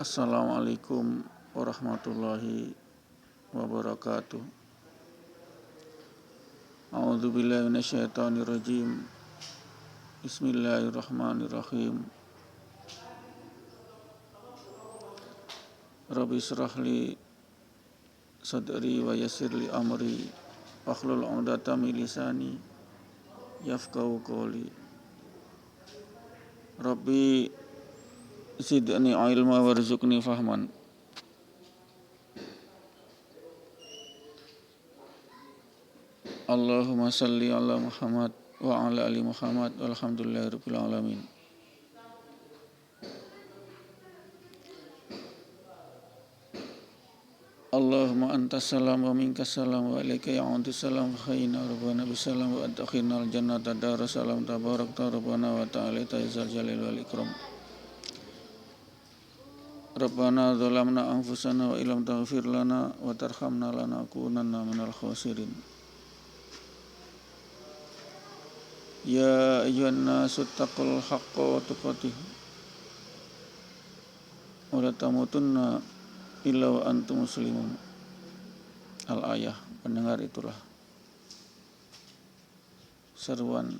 Assalamualaikum warahmatullahi wabarakatuh. A'udzubillahi minasyaitonirrajim. Bismillahirrahmanirrahim. Rabbi shrah li sadri wa yassir li amri wahlul 'uqdatam min lisani yafqahu qawli. Rabbi zidni ilma warzuqni fahman. Allahumma salli ala Muhammad wa ala ali Muhammad walhamdulillahirabbil alamin. Allahumma antas salam wa minkas salam wa alaika ya'udus salam wa khayyina rabbana bisalam wa adkhilnal jannata darussalam tabarakta rabbana wa ta'ala ta'izal jalil wal ikram. Rabbana zalamna anfusana wa illam taghfir lana wa tarhamna lanakunanna minal khasirin. Ya ayyuhan nasu taqul haqqa tuqatih wa la tamutunna illa wa antum muslimun. Al-ayah. Pendengar, itulah seruan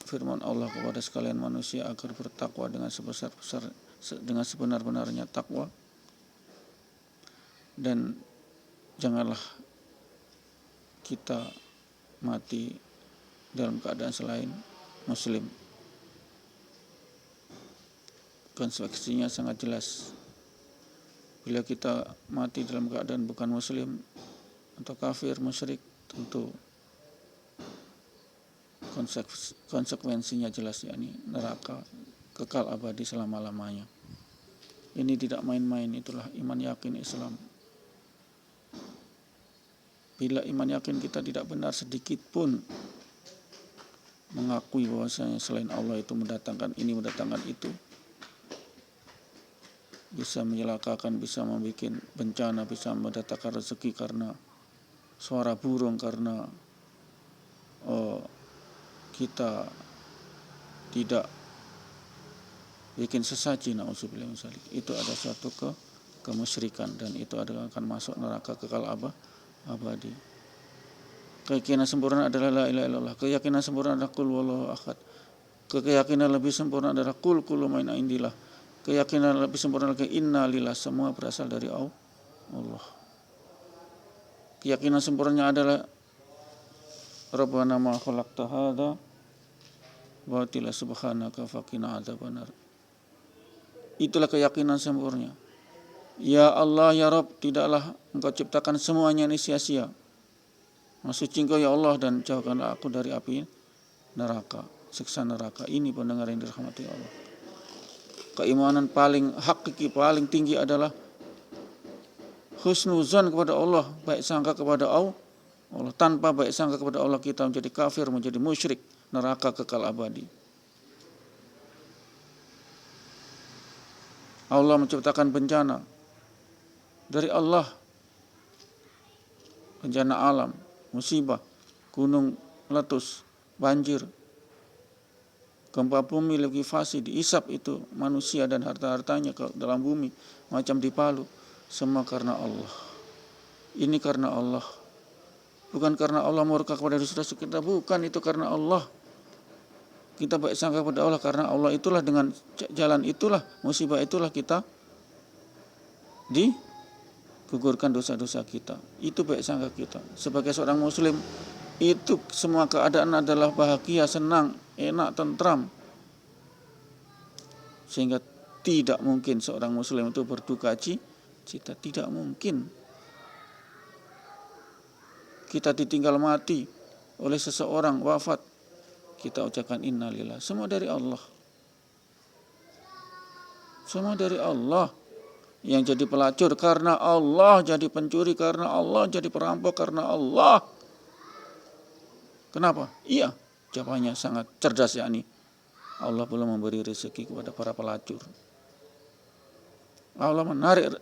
firman Allah kepada sekalian manusia agar bertakwa dengan sebenar-benarnya takwa, dan janganlah kita mati dalam keadaan selain muslim. Konsekuensinya sangat jelas. Bila kita mati dalam keadaan bukan muslim atau kafir, musyrik, tentu konsekuensinya jelas, yakni neraka kekal abadi selama-lamanya. Ini tidak main-main, itulah iman yakin Islam. Bila iman yakin kita tidak benar sedikit pun mengakui bahwasanya selain Allah itu mendatangkan ini, mendatangkan itu, bisa menyelakakan, bisa membuat bencana, bisa mendatangkan rezeki karena suara burung, karena kita tidak bikin sesaji, na'udzubillah min dzalik. Itu ada suatu kemusyrikan, dan itu akan masuk neraka kekal abadi. Keyakinan sempurna adalah la ilaha illallah. Keyakinan sempurna adalah qul huwallahu ahad. Keyakinan lebih sempurna adalah qul kullu min indillah. Keyakinan lebih sempurna lagi inna lillah, semua berasal dari Allah. Keyakinan sempurnanya adalah Rabbana ma khalaqta hadza batila subhanaka faqina adzabannar. Itulah keyakinan sempurna. Ya Allah, ya Rabb, tidaklah Engkau ciptakan semuanya ini sia-sia. Suci Engkau ya Allah, dan jauhkanlah aku dari api neraka, siksa neraka. Ini pendengar yang dirahmati Allah. Keimanan paling hakiki, paling tinggi adalah husnuzan kepada Allah, baik sangka kepada Allah. Tanpa baik sangka kepada Allah kita menjadi kafir, menjadi musyrik, neraka kekal abadi. Allah menciptakan bencana dari Allah, bencana alam, musibah, gunung meletus, banjir, gempa bumi, likuifasi, diisap itu manusia dan harta-hartanya ke dalam bumi, macam dipalu. Semua karena Allah. Ini karena Allah. Bukan karena Allah murka kepada dosa-dosa kita, bukan, itu karena Allah. Kita baik sangka kepada Allah, karena Allah itulah, dengan jalan itulah, musibah itulah kita digugurkan dosa-dosa kita. Itu baik sangka kita. Sebagai seorang muslim, itu semua keadaan adalah bahagia, senang, enak, tentram. Sehingga tidak mungkin seorang muslim itu berduka cita, tidak mungkin. Kita ditinggal mati oleh seseorang, wafat, kita ucapkan innalillah. Semua dari Allah. Semua dari Allah. Yang jadi pelacur karena Allah, jadi pencuri karena Allah, jadi perampok karena Allah. Kenapa? Iya, jawabannya sangat cerdas, yakni Allah belum memberi rezeki kepada para pelacur. Allah menarik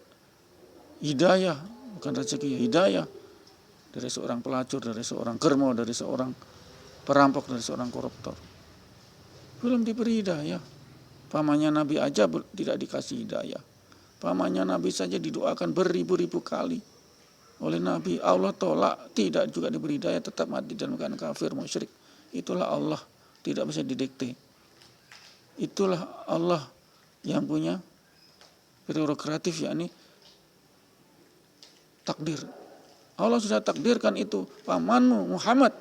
hidayah, bukan rezeki, hidayah, dari seorang pelacur, dari seorang germo, dari seorang perampok, dari seorang koruptor. Belum diberi hidayah. Pamannya Nabi aja tidak dikasih hidayah. Pamannya Nabi saja didoakan beribu-ribu kali oleh Nabi. Allah tolak, tidak juga diberi hidayah, tetap mati dalam keadaan kafir, musyrik. Itulah Allah, tidak bisa didikte. Itulah Allah yang punya prerogatif, yakni takdir. Allah sudah takdirkan itu, pamanmu Muhammad,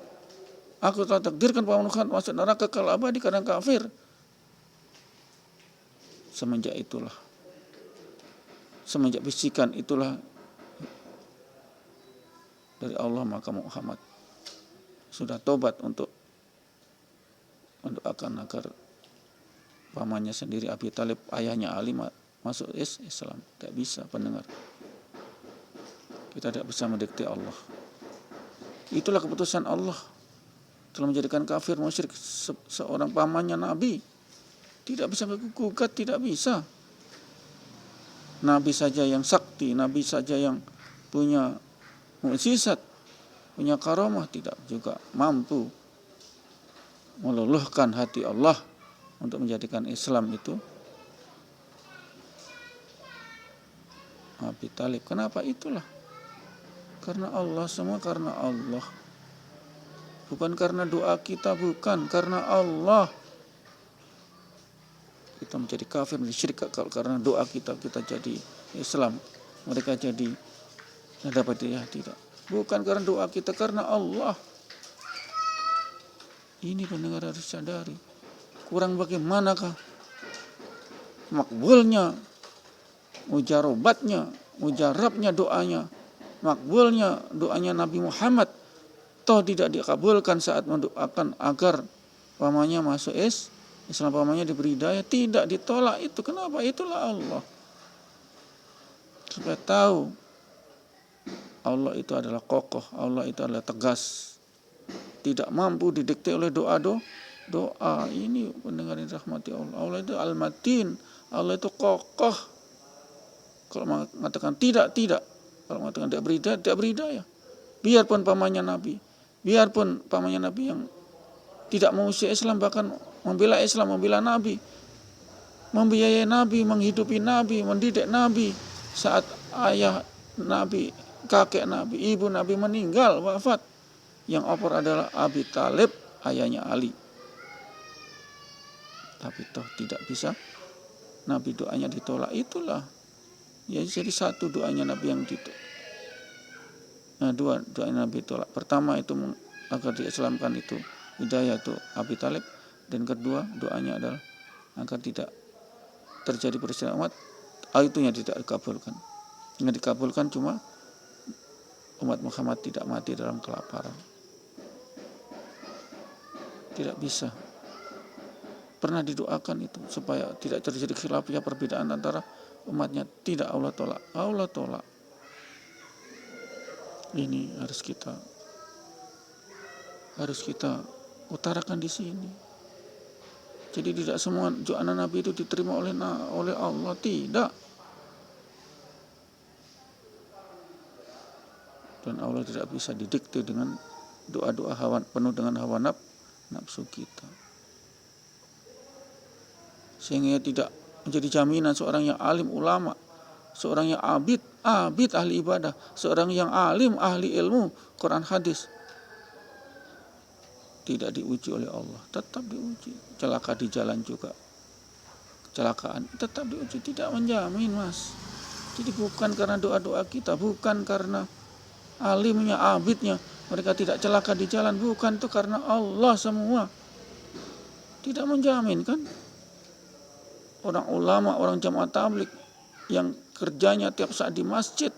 aku telah takdirkan pamanmu Muhammad masuk neraka kekal abadi karena kafir. Semenjak bisikan itulah dari Allah, maka Muhammad sudah tobat untuk mendoakan agar pamannya sendiri Abi Thalib, ayahnya Ali, masuk Islam. Tidak bisa, pendengar. Kita tidak bisa mendikte Allah. Itulah keputusan Allah telah menjadikan kafir musyrik seorang pamannya Nabi. Tidak bisa gugat, tidak bisa. Nabi saja yang sakti, Nabi saja yang punya mukjizat, punya karamah, tidak juga mampu meluluhkan hati Allah untuk menjadikan Islam itu Abi Thalib. Kenapa? Itulah karena Allah, semua karena Allah. Bukan karena doa kita, bukan, karena Allah. Kita menjadi kafir, menjadi syirik karena doa kita jadi Islam, mereka jadi dapat hidayah, tidak. Bukan karena doa kita, karena Allah. Ini pendengar harus sadari. Kurang bagaimanakah makbulnya, mujarobatnya, mujarabnya doanya, makbulnya doanya Nabi Muhammad, toh tidak dikabulkan saat mendoakan agar pamannya masuk Islam, pamannya diberi hidayah, tidak ditolak. Itu kenapa? Itulah Allah. Supaya tahu Allah itu adalah kokoh, Allah itu adalah tegas, tidak mampu didikte oleh doa. Ini pendengar yang dirahmati Allah. Allah itu al-matin, Allah itu kokoh. Kalau mengatakan tidak. Kalau mengatakan tidak beri hidayah. Biarpun pamannya Nabi yang tidak mengusir Islam, bahkan membela Islam, membela Nabi, membiayai Nabi, menghidupi Nabi, mendidik Nabi. Saat ayah Nabi, kakek Nabi, ibu Nabi meninggal, wafat, yang opor adalah Abi Thalib, ayahnya Ali. Tapi toh tidak bisa Nabi doanya ditolak. Itulah ya, jadi satu doanya Nabi yang ditolak. Nah, dua doanya Nabi tolak. Pertama itu agar diislamkan itu hidayah itu Abi Thalib, dan kedua doanya adalah agar tidak terjadi perselisihan umat. Itu yang tidak dikabulkan. Yang dikabulkan cuma umat Muhammad tidak mati dalam kelaparan. Tidak bisa. Pernah didoakan itu supaya tidak terjadi khilafiyah, perbedaan antara umatnya. Tidak, Allah tolak. Ini harus kita utarakan di sini. Jadi tidak semua doa Nabi itu diterima oleh Allah, tidak. Dan Allah tidak bisa didikte dengan doa-doa penuh dengan hawa nafsu kita. Sehingga tidak menjadi jaminan seorang yang alim ulama, seorang yang abid ahli ibadah, seorang yang alim ahli ilmu Quran hadis tidak diuji oleh Allah. Tetap diuji. Celaka di jalan juga, kecelakaan tetap diuji, tidak menjamin, Mas. Jadi bukan karena doa-doa kita, bukan karena alimnya, abidnya mereka tidak celaka di jalan, bukan, itu karena Allah semua. Tidak menjamin, kan? Orang ulama, orang jamaah tabligh yang kerjanya tiap saat di masjid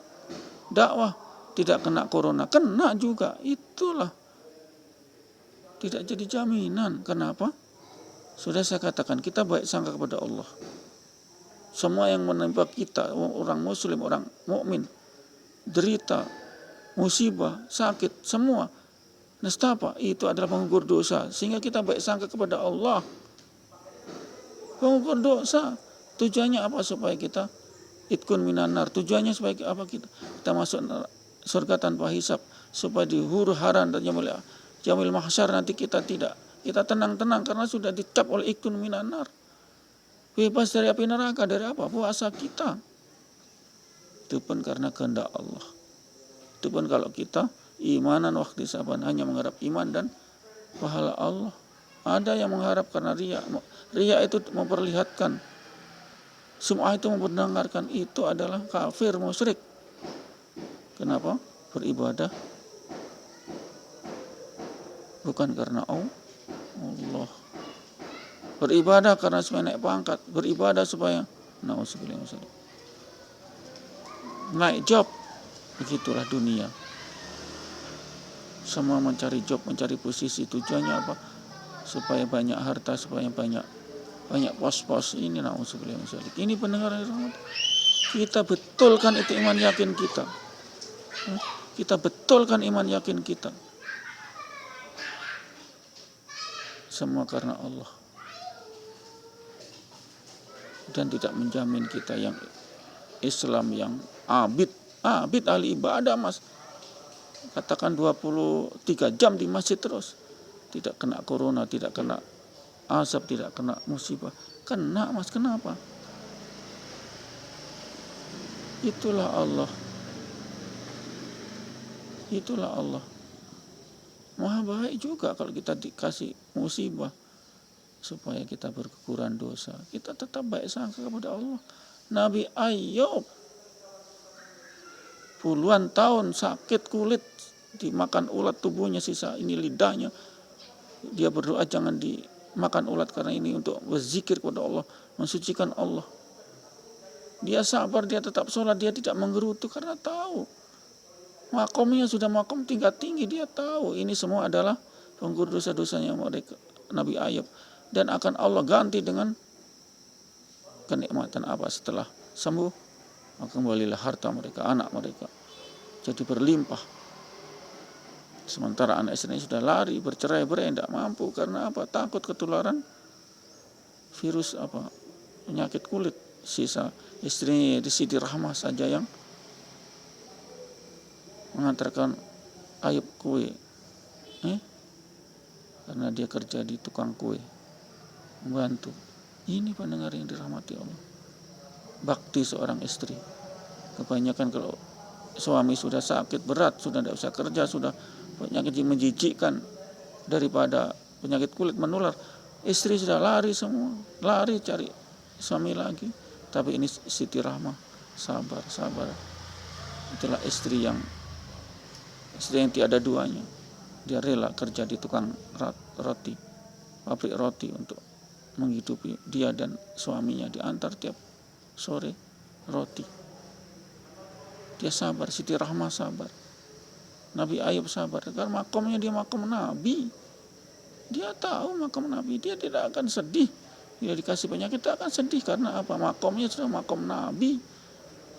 dakwah tidak kena corona, kena juga. Itulah tidak jadi jaminan. Kenapa? Sudah saya katakan, kita baik sangka kepada Allah. Semua yang menimpa kita, orang muslim, orang mukmin, derita, musibah, sakit, semua nestapa, itu adalah penggugur dosa. Sehingga kita baik sangka kepada Allah. Penggugur dosa tujuannya apa? Supaya kita itkun minanar. Tujuannya supaya apa? Kita masuk surga tanpa hisab, supaya di huru haran dan jamil mahsyar nanti kita tenang-tenang karena sudah dicap oleh itkun minanar. Bebas dari api neraka. Dari apa? Puasa kita. Itu pun karena kehendak Allah. Itu pun kalau kita imanan waktu saban hanya mengharap iman dan pahala Allah. Ada yang mengharap karena riya. Riya itu memperlihatkan, semua itu memperdengarkan, itu adalah kafir, musyrik. Kenapa? Beribadah bukan karena Allah. Beribadah karena supaya naik pangkat, beribadah supaya naik job. Begitulah dunia. Semua mencari job, mencari posisi, tujuannya apa? Supaya banyak harta, supaya banyak pos-pos. Ini Ini pendengar yang rahmat. Kita betulkan itu iman yakin kita. Kita betulkan iman yakin kita. Semua karena Allah. Dan tidak menjamin kita yang Islam yang abid ahli ibadah, Mas. Katakan 23 jam di masjid terus. Tidak kena corona, tidak kena azab, tidak kena musibah. Kena, Mas, kenapa? Itulah Allah. Itulah Allah. Maha baik juga kalau kita dikasih musibah supaya kita berkekurangan dosa. Kita tetap baik sangka kepada Allah. Nabi Ayub puluhan tahun sakit kulit, dimakan ulat tubuhnya, sisa ini lidahnya. Dia berdoa jangan dimakan ulat karena ini untuk berzikir kepada Allah, mensucikan Allah. Dia sabar, dia tetap sholat, dia tidak menggerutu karena tahu makomnya sudah makom tingkat tinggi. Dia tahu ini semua adalah penggur dosa-dosanya mereka, Nabi Ayub, dan akan Allah ganti dengan kenikmatan apa setelah sembuh. Maka kembalilah harta mereka, anak mereka jadi berlimpah. Sementara anak istrinya sudah lari, bercerai-berai, tidak mampu. Karena apa? Takut ketularan virus penyakit kulit. Sisa istrinya di Siti Rahmah saja yang mengantarkan Ayub kue. Karena dia kerja di tukang kue, membantu. Ini pendengar yang dirahmati Allah. Bakti seorang istri. Kebanyakan kalau suami sudah sakit berat, sudah tidak bisa kerja, sudah penyakit menjijikkan daripada penyakit kulit menular, istri sudah lari semua, lari cari suami lagi. Tapi ini Siti Rahmah sabar. Itulah istri yang tiada duanya. Dia rela kerja di tukang roti, pabrik roti untuk menghidupi dia dan suaminya, diantar tiap sore roti. Dia sabar, Siti Rahmah sabar. Nabi Ayub sabar, karena makomnya dia makom Nabi. Dia tahu makom Nabi, dia tidak akan sedih. Dia dikasih penyakit tidak akan sedih karena apa? Makomnya sudah makom Nabi,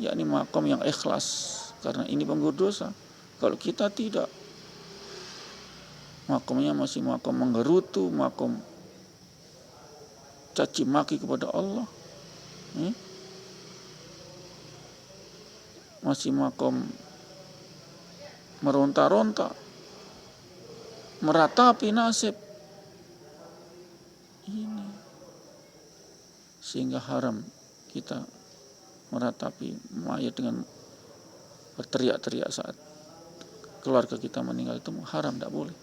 yakni makom yang ikhlas. Karena ini penggur dosa. Kalau kita tidak, makomnya masih makom menggerutu, makom caci maki kepada Allah, masih makom meronta-ronta, meratapi nasib ini, sehingga haram kita meratapi mayat dengan berteriak-teriak saat keluarga kita meninggal. Itu haram, tidak boleh.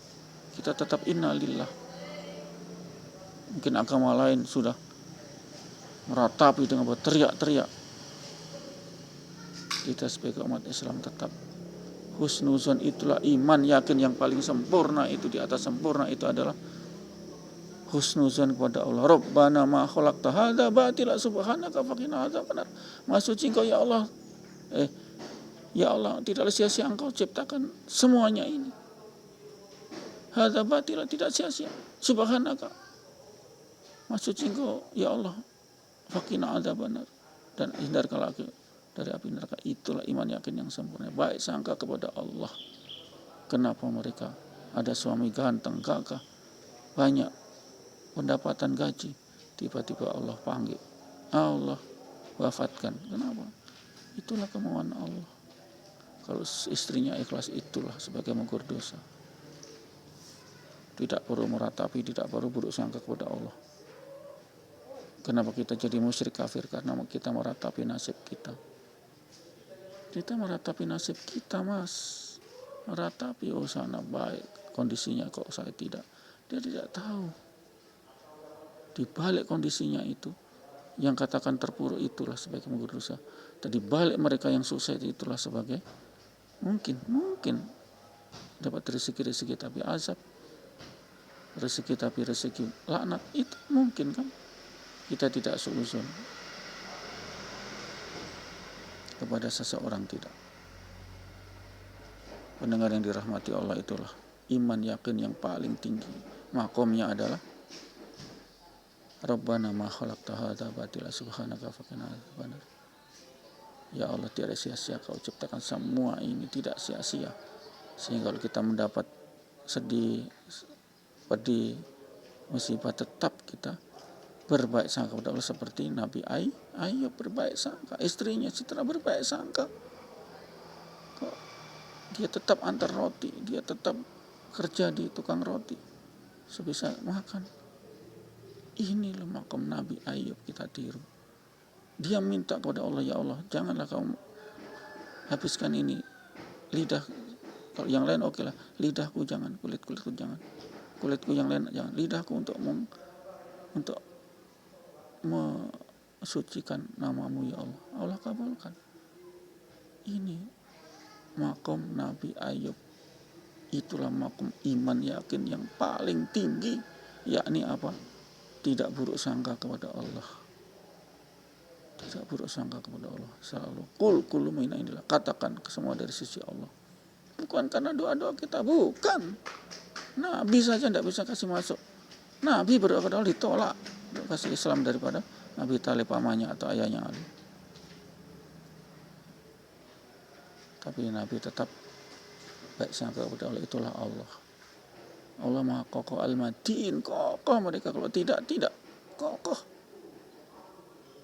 Kita tetap innalillah. Mungkin agama lain sudah meratapi dengan berteriak-teriak. Kita sebagai umat Islam tetap husnuzon. Itulah iman yakin yang paling sempurna. Itu di atas sempurna itu adalah husnuzon kepada Allah. Rabbana ma khalaqta hadza batila subhanaka faqina adzabannar. Maha suci Engkau ya Allah. Ya Allah, tidaklah sia-sia Engkau ciptakan semuanya ini. Hadza batila, tidak sia-sia. Subhanaka. Maha suci Engkau ya Allah. Faqina adzabannar, dan hindarkanlah dari api neraka. Itulah iman yakin yang sempurna. Baik sangka kepada Allah. Kenapa mereka ada suami ganteng, gagah, banyak pendapatan gaji, tiba-tiba Allah panggil, Allah wafatkan. Kenapa? Itulah kemauan Allah. Kalau istrinya ikhlas, itulah sebagai menggur dosa. Tidak perlu meratapi, tidak perlu buruk sangka kepada Allah. Kenapa kita jadi musyrik kafir? Karena kita meratapi nasib kita. Kita meratapi nasib kita, Mas. Meratapi, oh sana baik kondisinya kok saya tidak. Dia tidak tahu. Di balik kondisinya itu, yang katakan terpuruk itulah sebagai penggugur dosa. Dan di balik mereka yang sukses itulah sebagai mungkin dapat rezeki tapi azab, rezeki tapi rezeki laknat, itu mungkin kan. Kita tidak seuzon kepada seseorang, tidak. Pendengar yang dirahmati Allah, itulah iman yakin yang paling tinggi. Makomnya adalah Rabbana ma khalaqta hadza batila subhanaka faqina adzabannar. Ya Allah, tiada sia-sia kau ciptakan semua ini, tidak sia-sia. Sehingga kalau kita mendapat sedih, pedih, musibah, tetap kita berbaik sangka kepada Allah seperti Nabi Ayub berbaik sangka, istrinya Citra berbaik sangka. Kok dia tetap antar roti, dia tetap kerja di tukang roti sebisa makan. Inilah makom Nabi Ayub, kita tiru. Dia minta kepada Allah, ya Allah, janganlah kau habiskan ini lidah. Kalau yang lain oke lah, lidahku jangan, kulitku jangan, kulitku yang lain jangan, lidahku untuk mensucikan namamu ya Allah. Allah kabulkan. Ini makom Nabi Ayub. Itulah makom iman yakin yang paling tinggi, yakni apa? Tidak buruk sangka kepada Allah. Tidak buruk sangka kepada Allah. Selalu kullu min indillah. Katakan semua dari sisi Allah. Bukan karena doa-doa kita, bukan. Nabi saja tidak bisa kasih masuk. Nabi berdoa kepada Allah ditolak. Kasih Islam daripada Nabi Talib pamannya atau ayahnya Ali. Tapi Nabi tetap baik sangka kepada Allah. Itulah Allah. Allah Maha Kokoh Al-Madin, kokoh mereka, kalau tidak kokoh.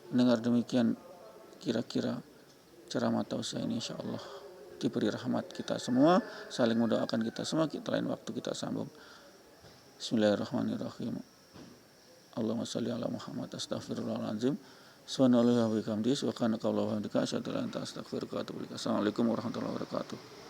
Dengar demikian, kira-kira ceramah tausiah ini insyaallah diberi rahmat kita semua, saling mendoakan kita semua. Kita lain waktu kita sambung. Bismillahirrahmanirrahim. Allahumma shalli ala Muhammad. Astaghfirullahaladzim. Subhanallah wa bihamdihi subhanakallahumma wa bihamdika asyhadu an la ilaha illa anta astaghfiruka wa atubu ilaik. Assalamualaikum warahmatullahi wabarakatuh.